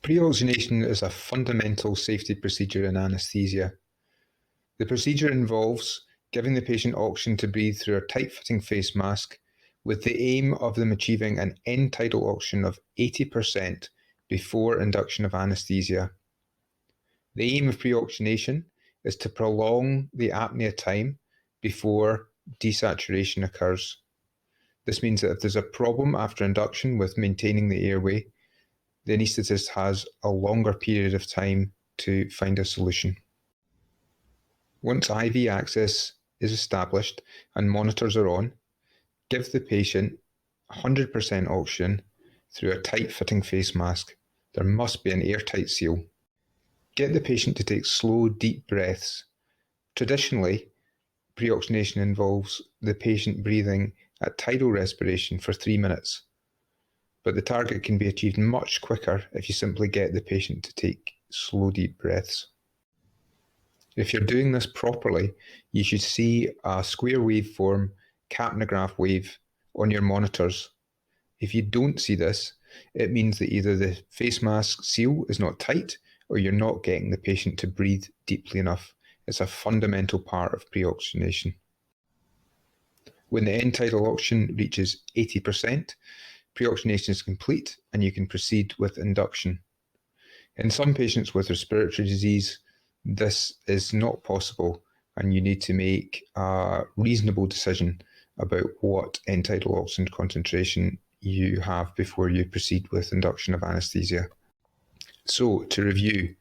Preoxygenation is a fundamental safety procedure in anaesthesia. The procedure involves giving the patient oxygen to breathe through a tight-fitting face mask with the aim of them achieving an end tidal oxygen of 80% before induction of anaesthesia. The aim of preoxygenation is to prolong the apnea time before desaturation occurs. This means that if there's a problem after induction with maintaining the airway, the anaesthetist has a longer period of time to find a solution. Once IV access is established and monitors are on, give the patient 100% oxygen through a tight-fitting face mask. There must be an airtight seal. Get the patient to take slow, deep breaths. Traditionally, preoxygenation involves the patient breathing at tidal respiration for 3 minutes, but the target can be achieved much quicker if you simply get the patient to take slow, deep breaths. If you're doing this properly, you should see a square waveform capnograph wave on your monitors. If you don't see this, it means that either the face mask seal is not tight or you're not getting the patient to breathe deeply enough. It's a fundamental part of preoxygenation. When the end tidal oxygen reaches 80%, preoxygenation is complete and you can proceed with induction. In some patients with respiratory disease, this is not possible and you need to make a reasonable decision about what end tidal oxygen concentration you have before you proceed with induction of anaesthesia. So, to review,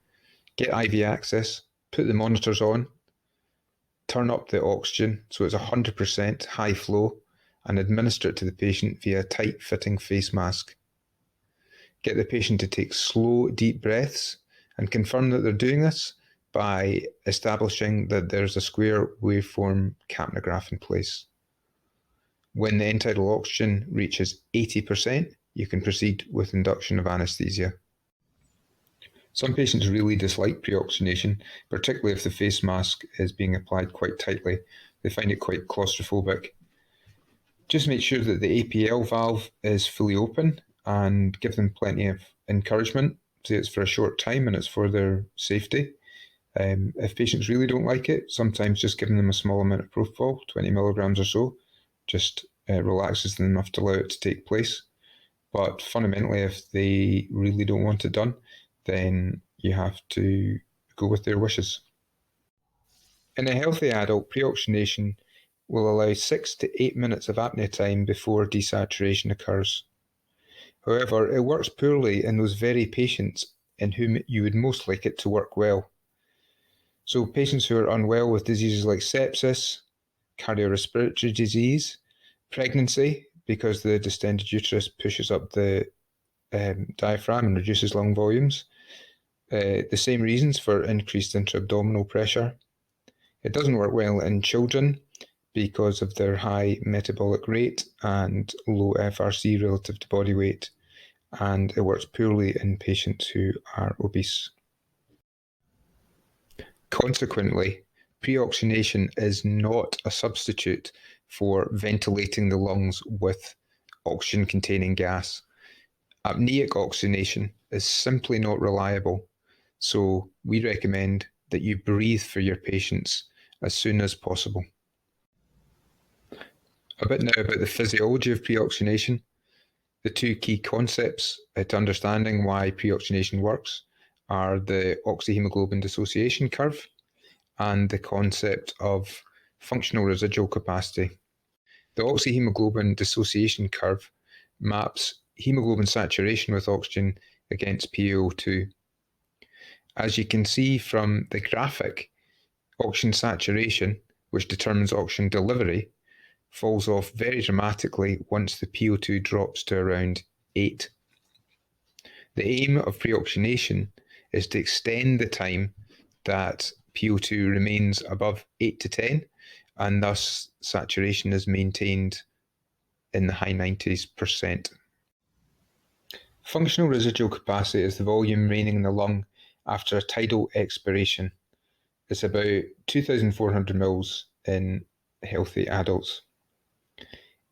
get IV access, put the monitors on, turn up the oxygen so it's 100% high flow, and administer it to the patient via a tight-fitting face mask. Get the patient to take slow, deep breaths and confirm that they're doing this by establishing that there's a square waveform capnograph in place. When the end tidal oxygen reaches 80%, you can proceed with induction of anaesthesia. Some patients really dislike preoxygenation, particularly if the face mask is being applied quite tightly. They find it quite claustrophobic. Just make sure that the APL valve is fully open and give them plenty of encouragement. Say it's for a short time and it's for their safety. If patients really don't like it, sometimes just giving them a small amount of propofol, 20 milligrams or so, just relaxes them enough to allow it to take place. But fundamentally, if they really don't want it done, then you have to go with their wishes. In a healthy adult, preoxygenation will allow 6 to 8 minutes of apnea time before desaturation occurs. However, it works poorly in those very patients in whom you would most like it to work well. So patients who are unwell with diseases like sepsis, cardiorespiratory disease, pregnancy, because the distended uterus pushes up the diaphragm and reduces lung volumes. The same reasons for increased intra-abdominal pressure. It doesn't work well in children because of their high metabolic rate and low FRC relative to body weight, and it works poorly in patients who are obese. Consequently, preoxygenation is not a substitute for ventilating the lungs with oxygen-containing gas. Apneic oxygenation is simply not reliable, so we recommend that you breathe for your patients as soon as possible. A bit now about the physiology of preoxygenation. The two key concepts to understanding why preoxygenation works are the oxyhemoglobin dissociation curve and the concept of functional residual capacity. The oxyhemoglobin dissociation curve maps hemoglobin saturation with oxygen against PaO2. As you can see from the graphic, oxygen saturation, which determines oxygen delivery, falls off very dramatically once the PaO2 drops to around 8. The aim of preoxygenation is to extend the time that PaO2 remains above 8 to 10, and thus saturation is maintained in the high 90s%. Functional residual capacity is the volume remaining in the lung after a tidal expiration. It's about 2,400 mils in healthy adults.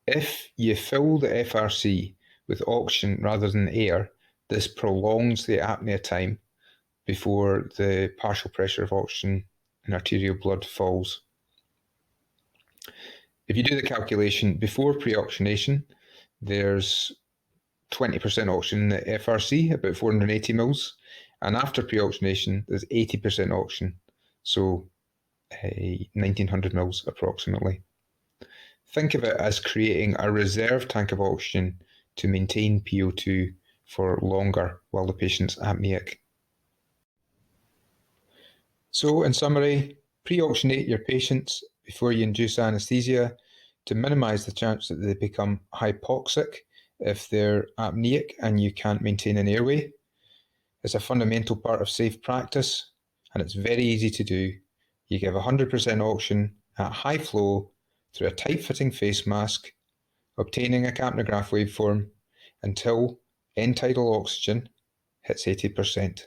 If you fill the FRC with oxygen rather than air, This prolongs the apnea time before the partial pressure of oxygen in arterial blood falls. If you do the calculation before preoxygenation, there's 20% oxygen in the FRC, about 480 mils, and after preoxygenation, there's 80% oxygen, so 1900 mils approximately. Think of it as creating a reserve tank of oxygen to maintain PO2 for longer while the patient's apneic. So, in summary, pre-oxygenate your patients before you induce anaesthesia to minimise the chance that they become hypoxic if they're apneic and you can't maintain an airway. It's a fundamental part of safe practice, and it's very easy to do. You give 100% oxygen at high flow through a tight-fitting face mask, obtaining a capnograph waveform until end-tidal oxygen hits 80%.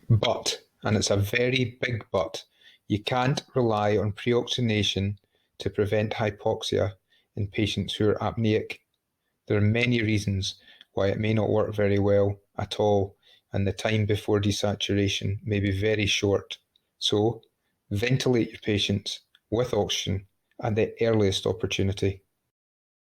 But, and it's a very big but, you can't rely on preoxygenation to prevent hypoxia in patients who are apneic. There are many reasons why it may not work very well at all, and the time before desaturation may be very short. So, ventilate your patients with oxygen at the earliest opportunity.